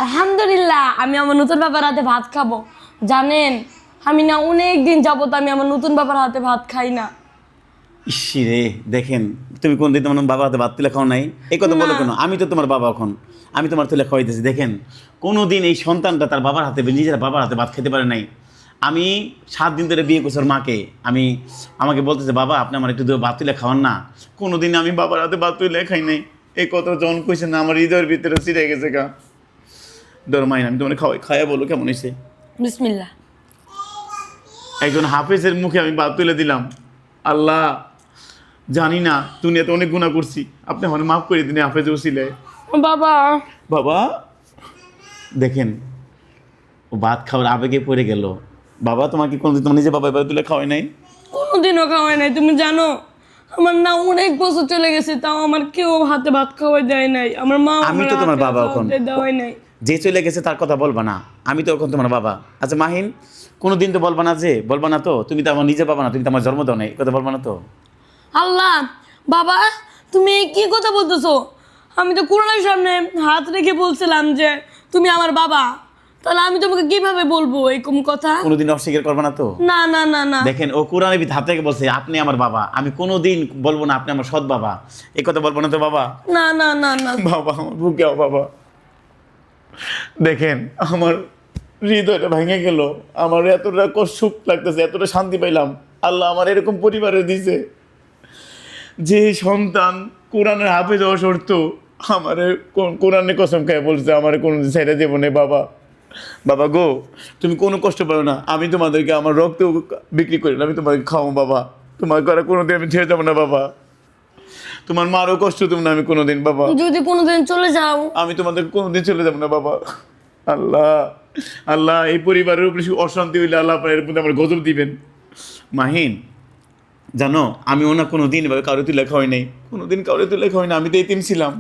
আলহামদুলিল্লাহ, আমি আমার নতুন বাবার হাতে ভাত খাবো। জানেন, আমি না অনেক দিন যাবত আমি আমার নতুন বাবার হাতে ভাত খাই না। ইসি রে, দেখেন তুমি কোনদিন তোমার বাবার হাতে ভাত তুলে খাও নাই? এই কথা বলো না। কেন? আমি তো তোমার বাবা, এখন আমি তোমার তুলে খাওয়াইতেছি। দেখেন, কোনোদিন এই সন্তানটা তার বাবার হাতে, নিজের বাবার হাতে ভাত খেতে পারে নাই। আমি 7 দিন ধরে বিয়ে করছি ওর মাকে। আমাকে বলতেছে, বাবা আপনি আমার একটু ভাত তুলে খাওয়ান না। কোনোদিন আমি বাবার হাতে ভাত তুলে খাই নাই। এই কথা যখন কইছে না, আমার হৃদয়ের ভিতরে চিরে গেছে গা। মাইন, আমি তোমার খাওয়াই বলো কেমন হয়েছে। বিসমিল্লাহ। একজন হাফেজের মুখে আমি ভাত তুলে দিলাম। আল্লাহ, জানি না দুনিয়াতে অনেক গুনাহ করছি, আপনি আমার মাফ করে দিন হাফেজ ওসিলায়। বাবা, বাবা দেখেন, ও ভাত খাওয়ার আবেগে পড়ে গেল। বাবা তোমাকে কোনোদিন তোমার নিজে বাবা এবার তুলে খাওয়াই নাই? কোনোদিনও খাওয়াই নাই। তুমি জানো, আমার না অনেক বছর চলে গেছে, তাও আমার কেউ হাতে ভাত খাওয়াই দেয় নাই। আমার মা আমি তো তোমার বাবা এখন। দেওয়াই নাই। যে চলে গেছে তার কথা বলবা না, আমি তো এখন তোমার বাবা। আচ্ছা মাহিন, কোনোদিন তো বলবা না, বলবা না তো তুমি তো আমার নিজে বাবা না, তুমি তো আমার জন্ম দাও নাই, কথা বলবা না তো? আল্লাহ, বাবা তুমি কি কথা বলতেছো? আমি তো কোরআনের সামনে হাত রেখে বলছিলাম যে তুমি আমার বাবা, তাহলে আমি তোমাকে কিভাবে বলবো এরকম কথা? কোনোদিন অস্বীকার করবা না তো? না না না না। দেখেন, ও কোরআনের হাত থেকে বলছে আপনি আমার বাবা, আমি কোনোদিন বলবো না আপনি আমার সৎ বাবা, এই কথা বলবো না তো বাবা? না না না না। বাবা আমার বুকে বাবা। দেখেন, আমার হৃদয়টা ভেঙে গেল। আমার এতটা সুখ লাগতেছে, এতটা শান্তি পাইলাম। আল্লাহ আমার এরকম পরিবারে দিছে, যে সন্তান কোরআনের হাফেজ হওয়া শর্ত আমার কোরআনের কসম খায় বলছে আমার কোনো ছেড়ে দেবো না। বাবা, বাবা গো, তুমি কোনো কষ্ট পাও না, আমি তোমাদেরকে আমার রক্ত বিক্রি করি না, আমি তোমাকে খাও বাবা। তোমার করা কোনোদিন আমি ছেড়ে যাবো না বাবা। তোমার মারও কষ্ট তুমি না আমি কোনোদিন বাবা। যদি কোনোদিন চলে যাও, আমি তোমাদের কোনোদিন চলে যাবো না বাবা। আল্লাহ, আল্লাহ এই পরিবারের উপরে অশান্তি হইলে আল্লাহ আপনার এর প্রতি আমার গজব দিবেন। মাহিন জানো, আমি ওনা কোনো দিন এভাবে কারো তুলে খাওয়াই নাই, কোনোদিন কারো তুলে খাওয়াই না। আমি তো এতিম ছিলাম,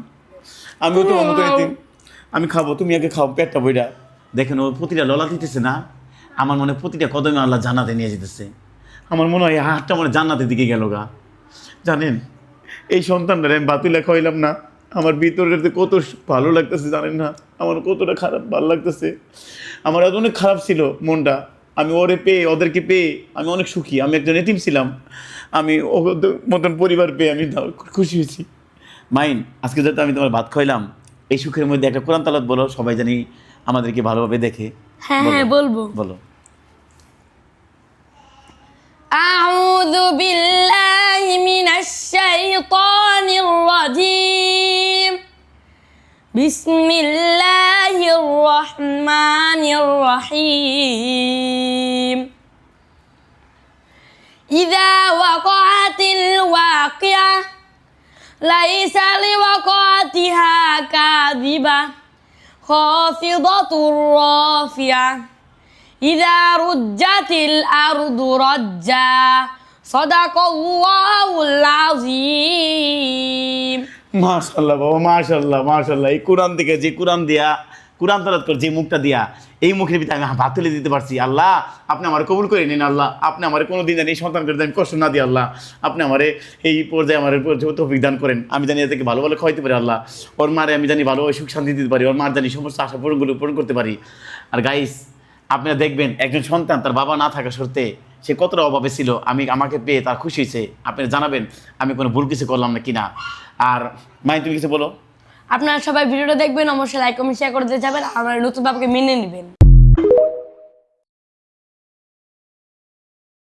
আমিও তো মতো এতিম। আমি খাবো, তুমি আগে খাও পেটটা বইটা। দেখেন, ও প্রতিটা ললা দিতেছে না, আমার মনে প্রতিটা কদমে আল্লাহ জান্নাতে নিয়ে যেতেছে। আমার মনে হয় হাতটা মনে জান্নাতের দিকে গেল গা। জানেন, এই সন্তানটা আমি বাতুলে খাওয়াইলাম না, আমার ভিতরের কত ভালো লাগতেছে জানেন না, আমার কতটা খারাপ ভালো লাগতেছে। আমার এত অনেক খারাপ ছিল মনটা, আমি ওরে পেয়ে, ওদেরকে পেয়ে আমি অনেক সুখী। আমি একজন এতিম ছিলাম, আমি ওদের মতন পরিবার পেয়ে আমি খুশি হয়েছি। মাইন, আজকে যাতে আমি তোমার ভাত খাইলাম, এই সুখের মধ্যে একটা কোরআন তালাত বলো, সবাই জানি আমাদেরকে ভালোভাবে দেখে। হ্যাঁ হ্যাঁ বলবো। বলো। আউযু বিল্লাহি মিনাশ শাইতানির রাজীম। বিসমিল্লাহির রহমানির রহিম। ইযা ওয়াকাতিল ওয়াকিয়া লাইসা লিওয়াকাতিহা কাযিবা খাফিদাতুর রাফিয়া ইযা রুজ্জাতিল আরদু রাজ্জা সাদাকাল্লাহুল আযীম। মাশাআল্লাহ বাবা, মাশাআল্লাহ মাশাআল্লাহ। এই কোরআন থেকে যে কোরআন তালাত করে যে মুখটা দিয়া, এই মুখের ভিতরে আমি ভাত তুলে দিতে পারছি। আল্লাহ আপনি আমার কবুল করে নিন। আল্লাহ আপনি আমার কোনো দিন জানি এই সন্তানকে আমি কষ্ট না দিই। আল্লাহ আপনি আমার এই পর্যায়ে আমার তৌফিক দান করেন, আমি জানি এদেরকে ভালো ভালো খাওয়াইতে পারি। আল্লাহ ওর মারে আমি জানি ভালো সুখ শান্তি দিতে পারি, ওর মার জানি সমস্ত আশা পূরণ করতে পারি। আর গাইস, আপনারা দেখবেন একজন সন্তান তার বাবা না থাকা সত্ত্বে সে কতটা অভাবে ছিল, আমাকে পেয়ে তার খুশি হয়েছে। আপনারা জানাবেন আমি কোনো ভুল কিছু করলাম না কিনা। আর মাই, তুমি কিছু বলো। আপনারা সবাই ভিডিওটা দেখবেন, অবশ্যই লাইক কমেন্ট শেয়ার করে দিয়ে যাবেন, আমার নতুন বাবাকে মেনে নেবেন।